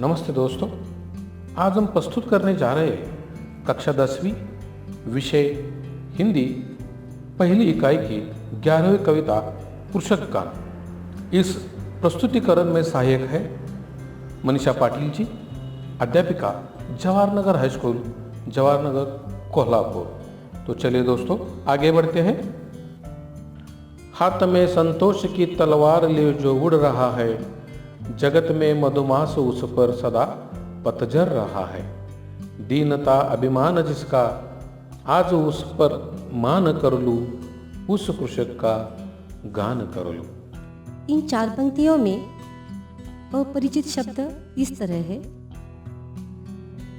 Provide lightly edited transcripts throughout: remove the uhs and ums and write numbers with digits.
नमस्ते दोस्तों, आज हम प्रस्तुत करने जा रहे हैं कक्षा 10वीं विषय हिंदी पहली इकाई की 11वीं कविता कृषक गान। इस प्रस्तुतिकरण में सहायक है मनीषा पाटिल जी, अध्यापिका जवाहर नगर हाई स्कूल, जवाहर नगर, कोल्हापुर। तो चलिए दोस्तों आगे बढ़ते हैं। हाथ में संतोष की तलवार लिए जो उड़ रहा है, जगत में मधुमास उस पर सदा पतझर रहा है। दीनता अभिमान जिसका, आज उस पर मान कर लूं, उस कृषक का गान कर लूं। इन 4 पंक्तियों में अपरिचित शब्द इस तरह है।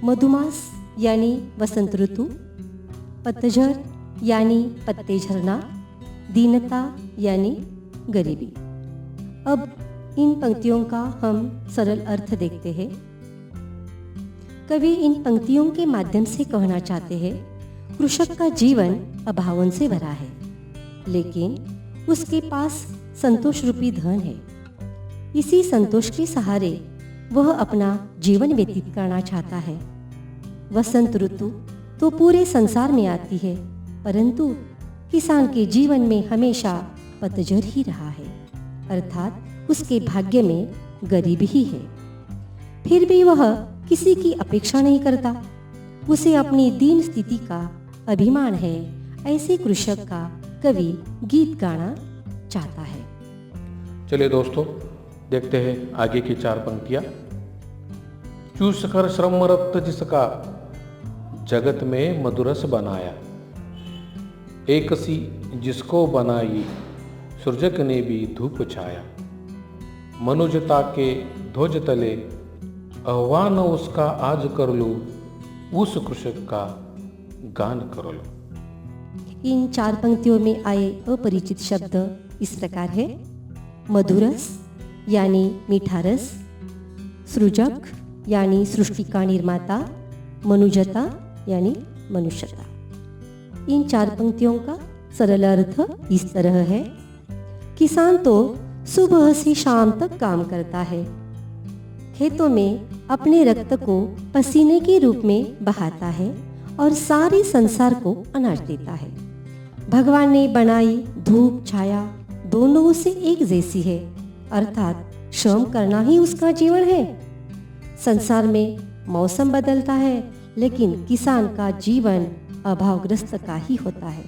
मधुमास यानी वसंत ऋतु, पतझर यानी पत्ते झरना, दीनता यानी गरीबी। अब इन पंक्तियों का हम सरल अर्थ देखते हैं। कवि इन पंक्तियों के माध्यम से कहना चाहते हैं, कृषक का जीवन अभावों से भरा है, लेकिन उसके पास संतोष रूपी धन है। इसी संतोष के सहारे वह अपना जीवन व्यतीत करना चाहता है। वसंत ऋतु तो पूरे संसार में आती है, परंतु किसान के जीवन में हमेशा पतझर ही रहा है, अर्थात उसके भाग्य में गरीबी ही है। फिर भी वह किसी की अपेक्षा नहीं करता, उसे अपनी दीन स्थिति का अभिमान है। ऐसे कृषक का कवि गीत गाना चाहता है। चलिए दोस्तों देखते हैं आगे की 4 पंक्तियां। चूस कर श्रम रक्त जिसका, जगत में मधुरस बनाया। एक सी जिसको बनाई, सृजक ने भी धूप छाया। मनुजता के ध्वज तले, आह्वान उसका आज कर लूं, उस कृषक का गान कर लूं। इन 4 पंक्तियों में आए अपरिचित शब्द इस प्रकार है। मधुरस यानी मीठा रस, सृजक यानी सृष्टि का निर्माता, मनुजता यानी मनुष्यता। इन 4 पंक्तियों का सरल अर्थ इस तरह है। किसान तो सुबह से शाम तक काम करता है, खेतों में अपने रक्त को पसीने के रूप में बहाता है और सारे संसार को अनाज देता है। भगवान ने बनाई धूप छाया दोनों उसे एक जैसी है, अर्थात श्रम करना ही उसका जीवन है। संसार में मौसम बदलता है, लेकिन किसान का जीवन अभावग्रस्त का ही होता है।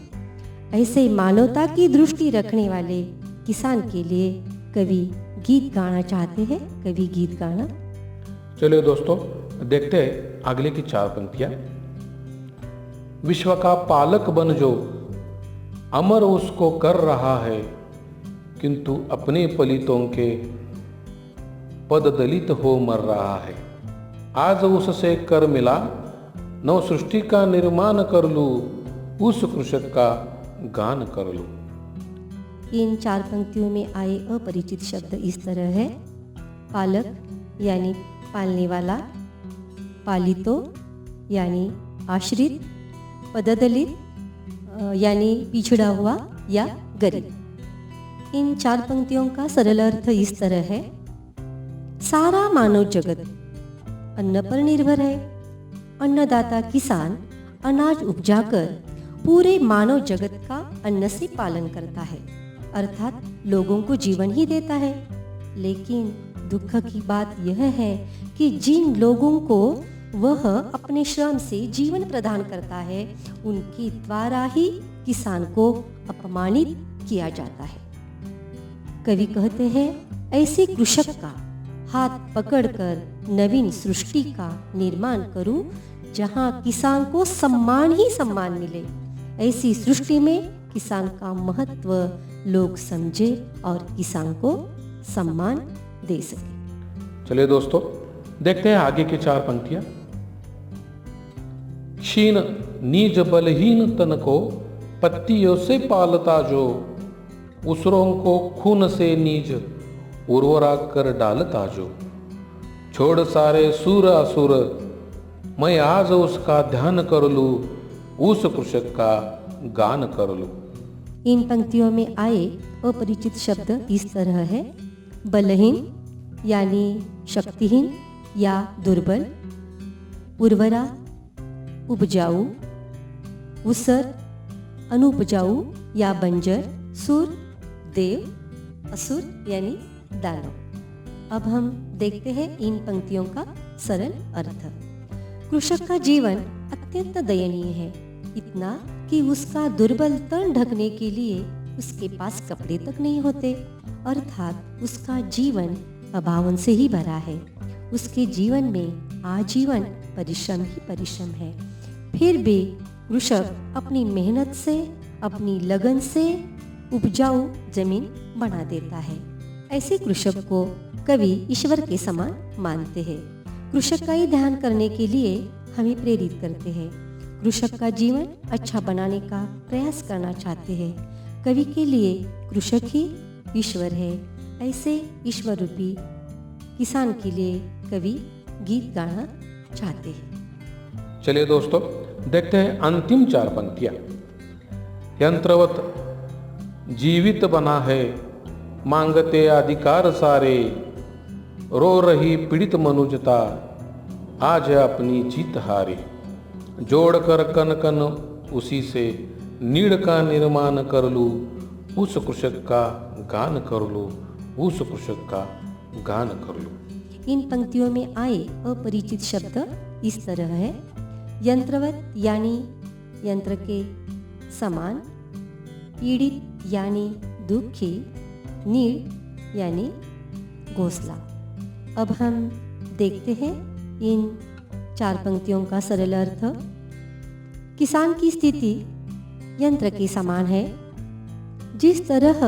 ऐसे मानवता की दृष्टि रखने वाले किसान के लिए कवि गीत गाना चाहते हैं। कवि गीत गाना। चलिए दोस्तों देखते हैं अगले की 4 पंक्तियां। विश्व का पालक बन जो, अमर उसको कर रहा है, किंतु अपने पलितों के पद दलित हो मर रहा है। आज उससे कर मिला, नव सृष्टि का निर्माण कर लूं, उस कृषक का गान कर लूं। इन 4 पंक्तियों में आए अपरिचित शब्द इस तरह है। पालक यानी पालने वाला, पालितो यानी आश्रित, पददलित यानी पिछड़ा हुआ या गरीब। इन 4 पंक्तियों का सरल अर्थ इस तरह है। सारा मानव जगत अन्न पर निर्भर है। अन्नदाता किसान अनाज उपजाकर पूरे मानव जगत का अन्न से पालन करता है, अर्थात लोगों को जीवन ही देता है। लेकिन दुख की बात यह है कि जिन लोगों को वह अपने श्रम से जीवन प्रदान करता है, उनके द्वारा ही किसान को अपमानित किया जाता है। कवि कहते हैं, ऐसे कृषक का हाथ पकड़कर नवीन सृष्टि का निर्माण करूं, जहां किसान को सम्मान ही सम्मान मिले। ऐसी सृष्टि में किसान का महत्व लोग समझे और किसान को सम्मान दे सके। चलिए दोस्तों देखते हैं आगे की 4 पंक्तियां। क्षीण नीज बलहीन तन को, पत्तियों से पालता जो, उसरों को खून से नीज उर्वरा कर डालता जो। छोड़ सारे सूर असुर, मैं आज उसका ध्यान कर लूं, उस कृषक का गान कर लूं। इन पंक्तियों में आए अपरिचित शब्द इस तरह है। बलहीन यानी शक्तिहीन या दुर्बल, उर्वरा उपजाऊ, उसर अनुपजाऊ या बंजर, सुर देव, असुर यानी दानव। अब हम देखते हैं इन पंक्तियों का सरल अर्थ। कृषक का जीवन अत्यंत दयनीय है, इतना कि उसका दुर्बल तन ढकने के लिए उसके पास कपड़े तक नहीं होते, अर्थात उसका जीवन अभावन से ही भरा है। उसके जीवन में आजीवन परिश्रम ही परिश्रम है। फिर भी कृषक अपनी मेहनत से, अपनी लगन से उपजाऊ जमीन बना देता है। ऐसे कृषक को कवि ईश्वर के समान मानते हैं। कृषक का ही ध्यान करने के लिए हमें प्रेरित करते हैं। कृषक का जीवन अच्छा बनाने का प्रयास करना चाहते हैं। कवि के लिए कृषक ही ईश्वर है। ऐसे ईश्वर रूपी किसान के लिए कवि गीत गाना चाहते हैं। चलिए दोस्तों, देखते हैं अंतिम 4 पंक्तियां। यंत्रवत जीवित बना है, मांगते अधिकार सारे, रो रही पीड़ित मनुजता, आज अपनी जीत हारे। जोड़कर कन कन उसी से, नीड़ का निर्माण कर लूँ, उस कृषक का गान कर लूँ, उस कृषक का गान कर लूँ। इन पंक्तियों में आए अपरिचित शब्द इस तरह है। यंत्रवत यानी यंत्र के समान, पीड़ित यानी दुखी, नीड़ यानी घोंसला। अब हम देखते हैं इन 4 पंक्तियों का सरल अर्थ। किसान की स्थिति यंत्र के समान है। जिस तरह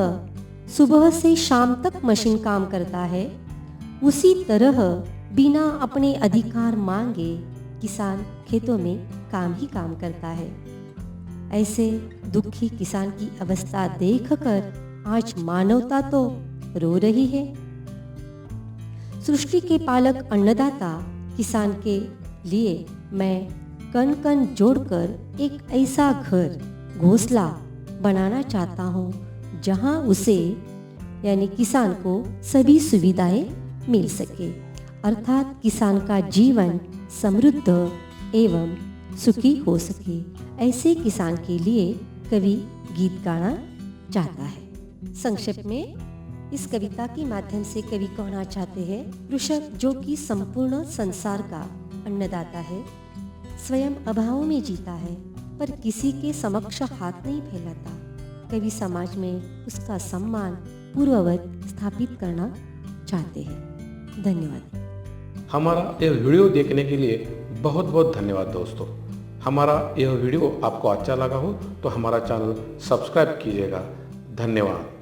सुबह से शाम तक मशीन काम करता है, उसी तरह बिना अपने अधिकार मांगे किसान खेतों में काम ही काम करता है। ऐसे दुखी किसान की अवस्था देखकर आज मानवता तो रो रही है। सृष्टि के पालक अन्नदाता किसान के लिए मैं कन कन जोड़कर एक ऐसा घर, घोंसला बनाना चाहता हूँ जहाँ उसे यानी किसान को सभी सुविधाएं मिल सके, अर्थात किसान का जीवन समृद्ध एवं सुखी हो सके। ऐसे किसान के लिए कवि गीत गाना चाहता है। संक्षेप में इस कविता के माध्यम से कवि कहना चाहते हैं, कृषक जो कि संपूर्ण संसार का अन्नदाता है, स्वयं अभाव में जीता है पर किसी के समक्ष हाथ नहीं फैलाता। कवि समाज में उसका सम्मान पूर्ववत स्थापित करना चाहते हैं। धन्यवाद। हमारा यह वीडियो देखने के लिए बहुत बहुत धन्यवाद दोस्तों। हमारा यह वीडियो आपको अच्छा लगा हो तो हमारा चैनल सब्सक्राइब कीजिएगा। धन्यवाद।